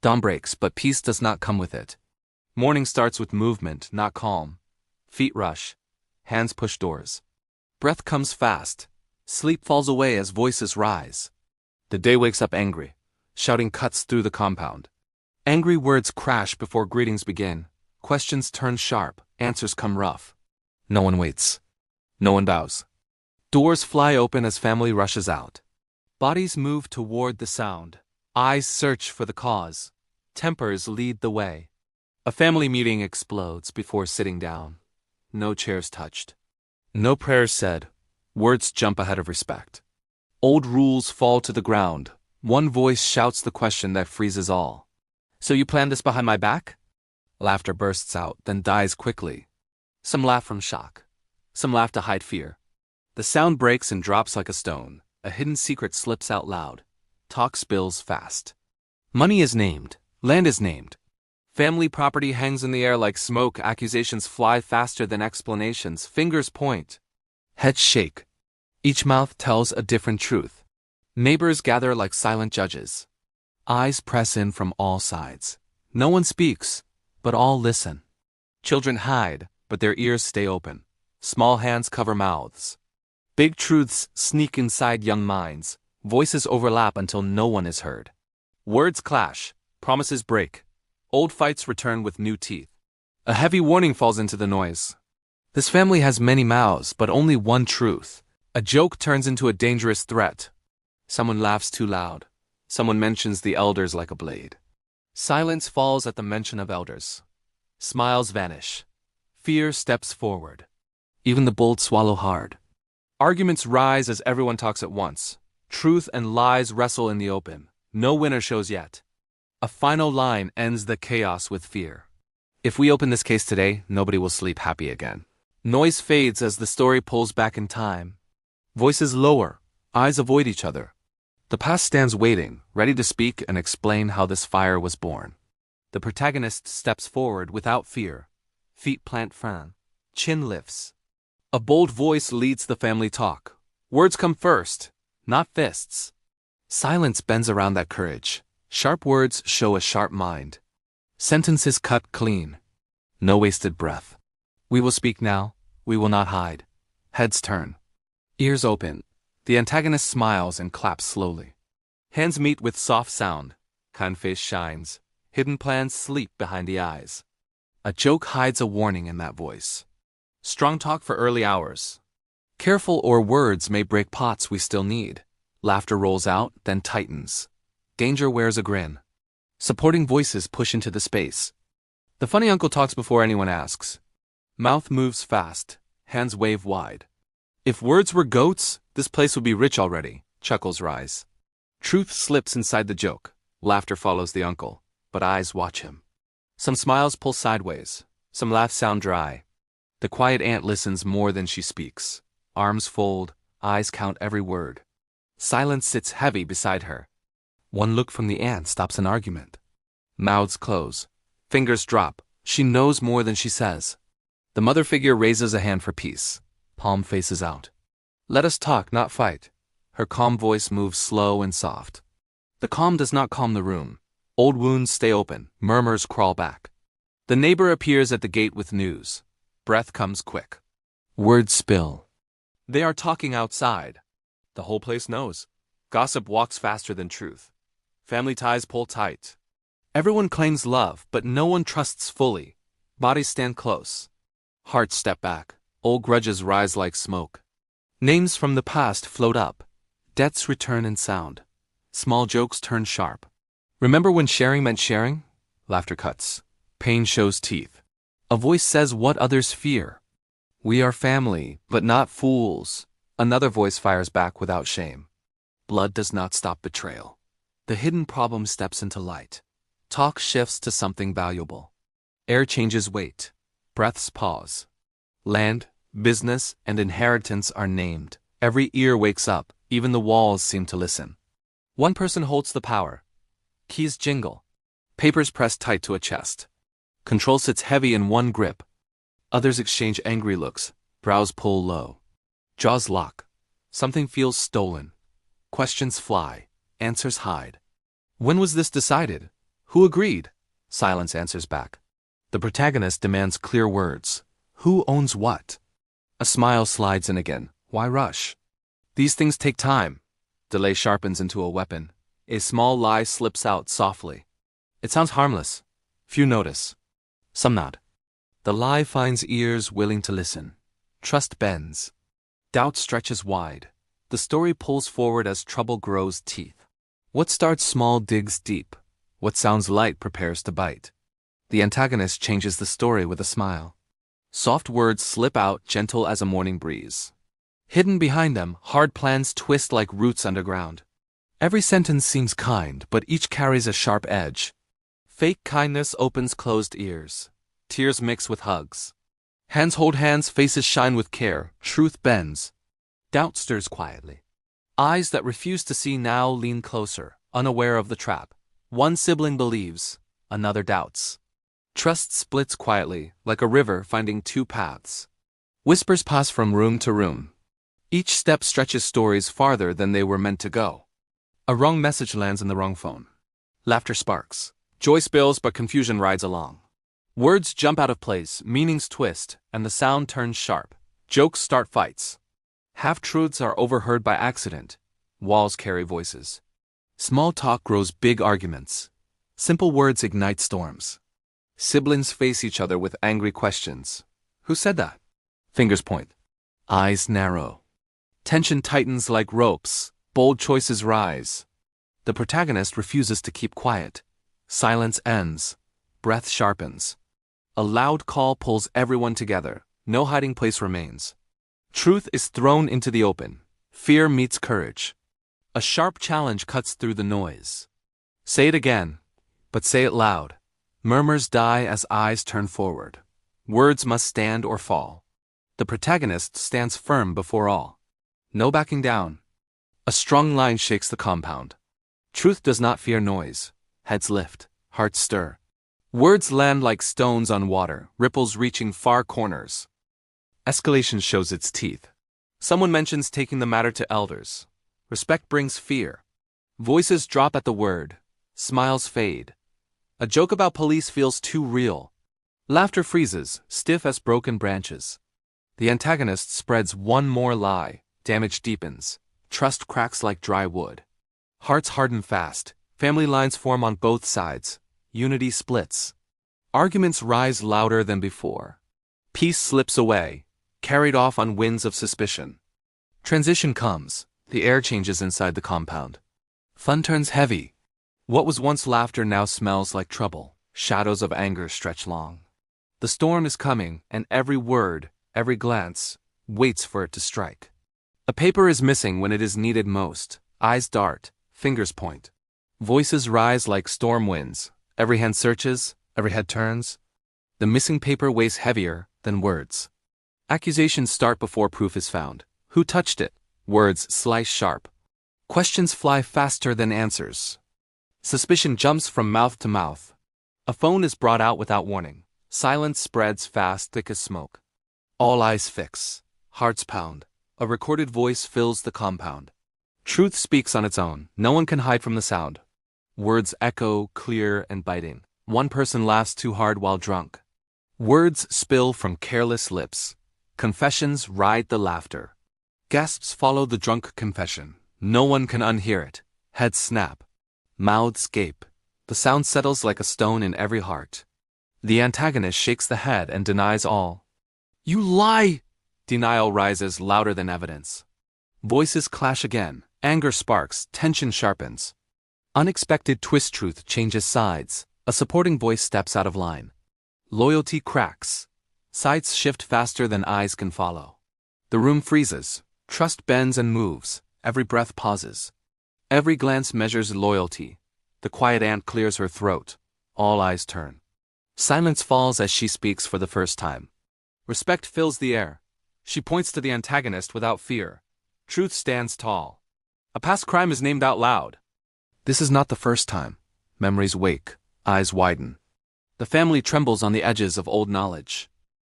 Dawn breaks, but peace does not come with it. Morning starts with movement, not calm. Feet rush. Hands push doors. Breath comes fast. Sleep falls away as voices rise. The day wakes up angry. Shouting cuts through the compound. Angry words crash before greetings begin. Questions turn sharp, answers come rough. No one waits. No one bows. Doors fly open as family rushes out. Bodies move toward the sound. Eyes search for the cause. Tempers lead the way. A family meeting explodes before sitting down. No chairs touched. No prayers said. Words jump ahead of respect. Old rules fall to the ground. One voice shouts the question that freezes all. So you planned this behind my back? Laughter bursts out, then dies quickly. Some laugh from shock. Some laugh to hide fear. The sound breaks and drops like a stone. A hidden secret slips out loud. Talk spills fast. Money is named. Land is named. Family property hangs in the air like smoke. Accusations fly faster than explanations. Fingers point. Heads shake. Each mouth tells a different truth. Neighbors gather like silent judges. Eyes press in from all sides. No one speaks, but all listen. Children hide, but their ears stay open. Small hands cover mouths. Big truths sneak inside young minds. Voices overlap until no one is heard. Words clash. Promises break. Old fights return with new teeth. A heavy warning falls into the noise. This family has many mouths, but only one truth. A joke turns into a dangerous threat. Someone laughs too loud. Someone mentions the elders like a blade. Silence falls at the mention of elders. Smiles vanish. Fear steps forward. Even the bold swallow hard. Arguments rise as everyone talks at once. Truth and lies wrestle in the open. No winner shows yet. A final line ends the chaos with fear. If we open this case today, nobody will sleep happy again. Noise fades as the story pulls back in time. Voices lower. Eyes avoid each other. The past stands waiting, ready to speak and explain how this fire was born. The protagonist steps forward without fear. Feet plant firm. Chin lifts. A bold voice leads the family talk. Words come first, not fists. Silence bends around that courage. Sharp words show a sharp mind. Sentences cut clean. No wasted breath. We will speak now. We will not hide. Heads turn. Ears open. The antagonist smiles and claps slowly. Hands meet with soft sound. Kind face shines. Hidden plans sleep behind the eyes. A joke hides a warning in that voice. Strong talk for early hours. Careful or words may break pots we still need. Laughter rolls out, then tightens. Danger wears a grin. Supporting voices push into the space. The funny uncle talks before anyone asks. Mouth moves fast. Hands wave wide. If words were goats, this place would be rich already. Chuckles rise. Truth slips inside the joke. Laughter follows the uncle, but eyes watch him. Some smiles pull sideways. Some laughs sound dry. The quiet aunt listens more than she speaks. Arms fold, eyes count every word. Silence sits heavy beside her. One look from the aunt stops an argument. Mouths close. Fingers drop. She knows more than she says. The mother figure raises a hand for peace. Palm faces out. Let us talk, not fight. Her calm voice moves slow and soft. The calm does not calm the room. Old wounds stay open. Murmurs crawl back. The neighbor appears at the gate with news. Breath comes quick. Words spill. They are talking outside. The whole place knows. Gossip walks faster than truth. Family ties pull tight. Everyone claims love, but no one trusts fully. Bodies stand close. Hearts step back. Old grudges rise like smoke. Names from the past float up. Debts return in sound. Small jokes turn sharp. Remember when sharing meant sharing? Laughter cuts. Pain shows teeth. A voice says what others fear. We are family, but not fools. Another voice fires back without shame. Blood does not stop betrayal. The hidden problem steps into light. Talk shifts to something valuable. Air changes weight. Breaths pause. Land, business, and inheritance are named. Every ear wakes up. Even the walls seem to listen. One person holds the power. Keys jingle. Papers press tight to a chest. Control sits heavy in one grip. Others exchange angry looks. Brows pull low. Jaws lock. Something feels stolen. Questions fly. Answers hide. When was this decided? Who agreed? Silence answers back. The protagonist demands clear words. Who owns what? A smile slides in again. Why rush? These things take time. Delay sharpens into a weapon. A small lie slips out softly. It sounds harmless. Few notice. Some nod. The lie finds ears willing to listen. Trust bends. Doubt stretches wide. The story pulls forward as trouble grows teeth. What starts small digs deep. What sounds light prepares to bite. The antagonist changes the story with a smile. Soft words slip out gentle as a morning breeze. Hidden behind them, hard plans twist like roots underground. Every sentence seems kind, but each carries a sharp edge. Fake kindness opens closed ears. Tears mix with hugs. Hands hold hands, faces shine with care. Truth bends. Doubt stirs quietly. Eyes that refuse to see now lean closer, unaware of the trap. One sibling believes, another doubts. Trust splits quietly, like a river finding two paths. Whispers pass from room to room. Each step stretches stories farther than they were meant to go. A wrong message lands in the wrong phone. Laughter sparks. Joy spills, but confusion rides along. Words jump out of place, meanings twist, and the sound turns sharp. Jokes start fights. Half-truths are overheard by accident. Walls carry voices. Small talk grows big arguments. Simple words ignite storms. Siblings face each other with angry questions. Who said that? Fingers point. Eyes narrow. Tension tightens like ropes. Bold choices rise. The protagonist refuses to keep quiet. Silence ends. Breath sharpens. A loud call pulls everyone together. No hiding place remains. Truth is thrown into the open. Fear meets courage. A sharp challenge cuts through the noise. Say it again, but say it loud. Murmurs die as eyes turn forward. Words must stand or fall. The protagonist stands firm before all. No backing down. A strong line shakes the compound. Truth does not fear noise. Heads lift, hearts stir. Words land like stones on water, ripples reaching far corners. Escalation shows its teeth. Someone mentions taking the matter to elders. Respect brings fear. Voices drop at the word. Smiles fade. A joke about police feels too real. Laughter freezes, stiff as broken branches. The antagonist spreads one more lie. Damage deepens. Trust cracks like dry wood. Hearts harden fast. Family lines form on both sides. Unity splits. Arguments rise louder than before. Peace slips away, carried off on winds of suspicion. Transition comes. The air changes inside the compound. Fun turns heavy. What was once laughter now smells like trouble. Shadows of anger stretch long. The storm is coming, and every word, every glance, waits for it to strike. A paper is missing when it is needed most. Eyes dart, fingers point. Voices rise like storm winds. Every hand searches, every head turns. The missing paper weighs heavier than words. Accusations start before proof is found. Who touched it? Words slice sharp. Questions fly faster than answers. Suspicion jumps from mouth to mouth. A phone is brought out without warning. Silence spreads fast, thick as smoke. All eyes fix. Hearts pound. A recorded voice fills the compound. Truth speaks on its own. No one can hide from the sound. Words echo, clear and biting. One person laughs too hard while drunk. Words spill from careless lips. Confessions ride the laughter. Gasps follow the drunk confession. No one can unhear it. Heads snap. Mouths gape. The sound settles like a stone in every heart. The antagonist shakes the head and denies all. You lie! Denial rises louder than evidence. Voices clash again. Anger sparks. Tension sharpens. Unexpected twist. Truth changes sides. A supporting voice steps out of line. Loyalty cracks. Sides shift faster than eyes can follow. The room freezes. Trust bends and moves. Every breath pauses. Every glance measures loyalty. The quiet ant clears her throat. All eyes turn. Silence falls as she speaks for the first time. Respect fills the air. She points to the antagonist without fear. Truth stands tall. A past crime is named out loud. This is not the first time. Memories wake. Eyes widen. The family trembles on the edges of old knowledge.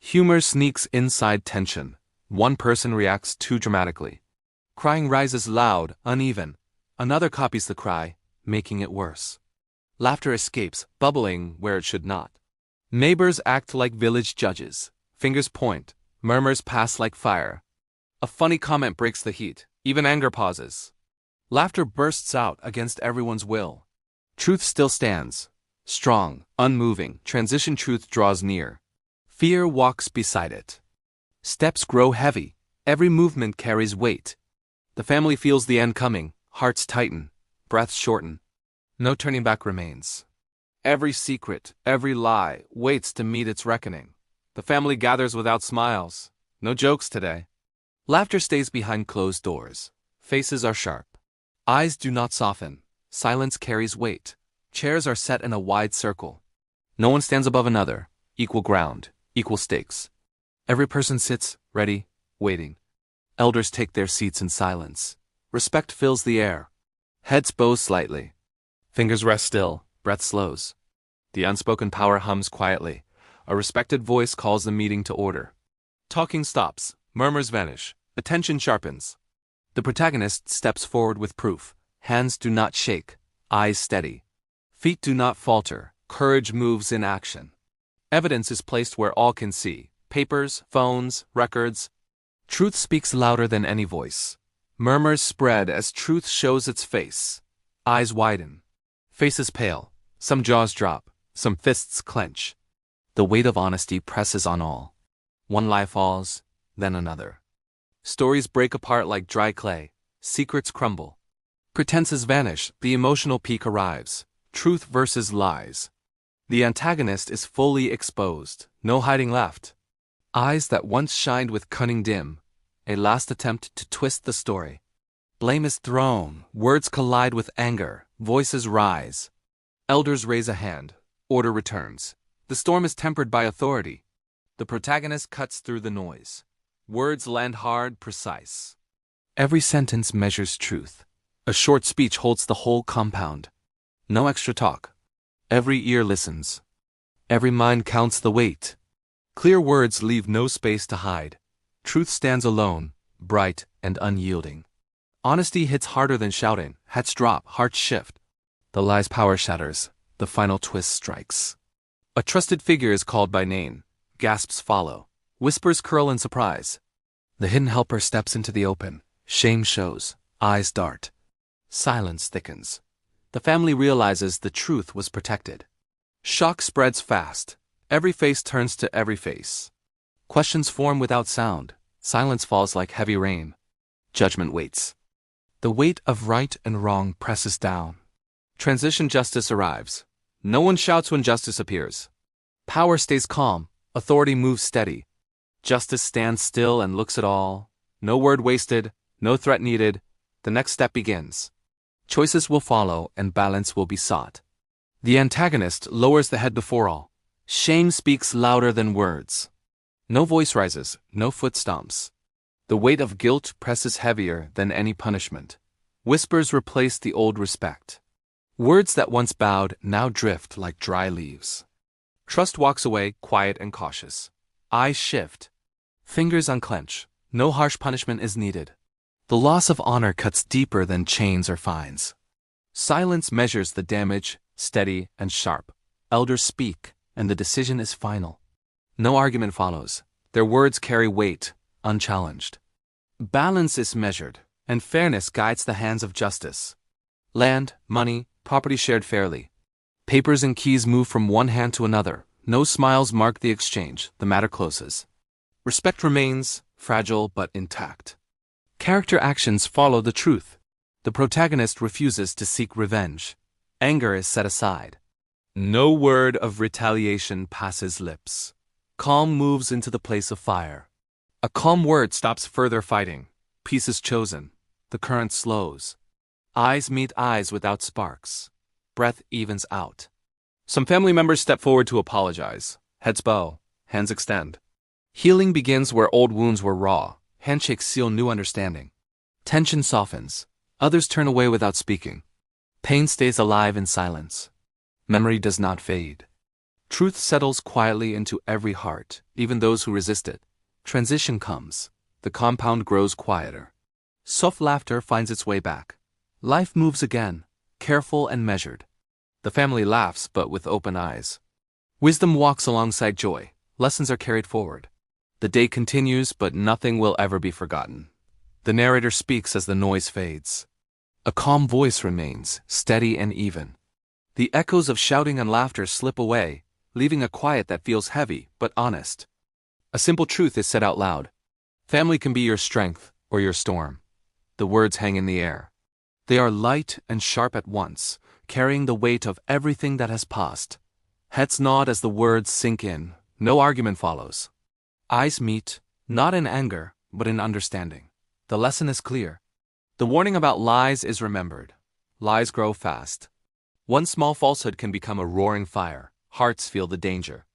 Humor sneaks inside tension. One person reacts too dramatically. Crying rises loud, uneven. Another copies the cry, making it worse. Laughter escapes, bubbling where it should not. Neighbors act like village judges. Fingers point, murmurs pass like fire. A funny comment breaks the heat, even anger pauses. Laughter bursts out against everyone's will. Truth still stands, strong, unmoving. Transition truth draws near. Fear walks beside it. Steps grow heavy, every movement carries weight. The family feels the end coming, hearts tighten, breaths shorten. No turning back remains. Every secret, every lie, waits to meet its reckoning. The family gathers without smiles. No jokes today. Laughter stays behind closed doors. Faces are sharp. Eyes do not soften. Silence carries weight. Chairs are set in a wide circle. No one stands above another. Equal ground, equal stakes. Every person sits, ready, waiting. Elders take their seats in silence. Respect fills the air. Heads bow slightly. Fingers rest still, breath slows. The unspoken power hums quietly. A respected voice calls the meeting to order. Talking stops, murmurs vanish, attention sharpens. The protagonist steps forward with proof. Hands do not shake, eyes steady. Feet do not falter, courage moves in action. Evidence is placed where all can see. Papers, phones, records. Truth speaks louder than any voice. Murmurs spread as truth shows its face. Eyes widen. Faces pale. Some jaws drop. Some fists clench. The weight of honesty presses on all. One lie falls, then another. Stories break apart like dry clay. Secrets crumble. Pretenses vanish. The emotional peak arrives. Truth versus lies. The antagonist is fully exposed. No hiding left. Eyes that once shined with cunning dim. A last attempt to twist the story. Blame is thrown. Words collide with anger. Voices rise. Elders raise a hand. Order returns. The storm is tempered by authority. The protagonist cuts through the noise. Words land hard, precise. Every sentence measures truth. A short speech holds the whole compound. No extra talk. Every ear listens. Every mind counts the weight. Clear words leave no space to hide. Truth stands alone, bright and unyielding. Honesty hits harder than shouting. Heads drop, hearts shift. The lie's power shatters. The final twist strikes. A trusted figure is called by name. Gasps follow. Whispers curl in surprise. The hidden helper steps into the open. Shame shows. Eyes dart. Silence thickens. The family realizes the truth was protected. Shock spreads fast. Every face turns to every face. Questions form without sound. Silence falls like heavy rain. Judgment waits. The weight of right and wrong presses down. Transition justice arrives. No one shouts when justice appears. Power stays calm. Authority moves steady. Justice stands still and looks at all. No word wasted. No threat needed. The next step begins. Choices will follow and balance will be sought. The antagonist lowers the head before all. Shame speaks louder than words. No voice rises, no foot stomps. The weight of guilt presses heavier than any punishment. Whispers replace the old respect. Words that once bowed now drift like dry leaves. Trust walks away, quiet and cautious. Eyes shift. Fingers unclench. No harsh punishment is needed. The loss of honor cuts deeper than chains or fines. Silence measures the damage, steady and sharp. Elders speak, and the decision is final. No argument follows. Their words carry weight, unchallenged. Balance is measured, and fairness guides the hands of justice. Land, money, property shared fairly. Papers and keys move from one hand to another. No smiles mark the exchange. The matter closes. Respect remains, fragile but intact. Character actions follow the truth. The protagonist refuses to seek revenge. Anger is set aside. No word of retaliation passes lips. Calm moves into the place of fire. A calm word stops further fighting. Peace is chosen. The current slows. Eyes meet eyes without sparks. Breath evens out. Some family members step forward to apologize. Heads bow. Hands extend. Healing begins where old wounds were raw. Handshakes seal new understanding. Tension softens. Others turn away without speaking. Pain stays alive in silence. Memory does not fade. Truth settles quietly into every heart, even those who resist it. Transition comes. The compound grows quieter. Soft laughter finds its way back. Life moves again, careful and measured. The family laughs, but with open eyes. Wisdom walks alongside joy. Lessons are carried forward. The day continues, but nothing will ever be forgotten. The narrator speaks as the noise fades. A calm voice remains, steady and even. The echoes of shouting and laughter slip away, leaving a quiet that feels heavy but honest. A simple truth is said out loud. Family can be your strength or your storm. The words hang in the air. They are light and sharp at once, carrying the weight of everything that has passed. Heads nod as the words sink in. No argument follows. Eyes meet, not in anger, but in understanding. The lesson is clear. The warning about lies is remembered. Lies grow fast. One small falsehood can become a roaring fire. Hearts feel the danger.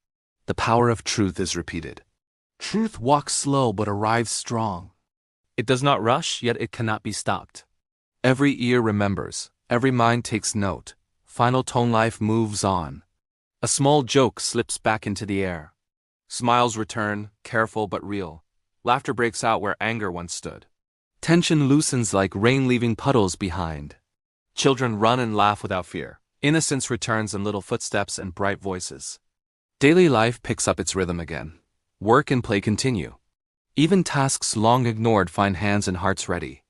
The power of truth is repeated. Truth walks slow but arrives strong. It does not rush, yet it cannot be stopped. Every ear remembers. Every mind takes note. Final tone, life moves on. A small joke slips back into the air. Smiles return, careful but real. Laughter breaks out where anger once stood. Tension loosens like rain leaving puddles behind. Children run and laugh without fear. Innocence returns in little footsteps and bright voices. Daily life picks up its rhythm again. Work and play continue. Even tasks long ignored find hands and hearts ready.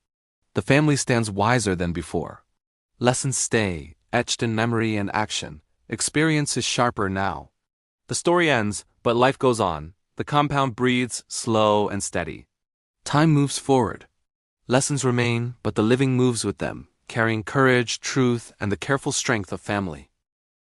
The family stands wiser than before. Lessons stay, etched in memory and action. Experience is sharper now. The story ends, but life goes on. The compound breathes, slow and steady. Time moves forward. Lessons remain, but the living moves with them, carrying courage, truth, and the careful strength of family.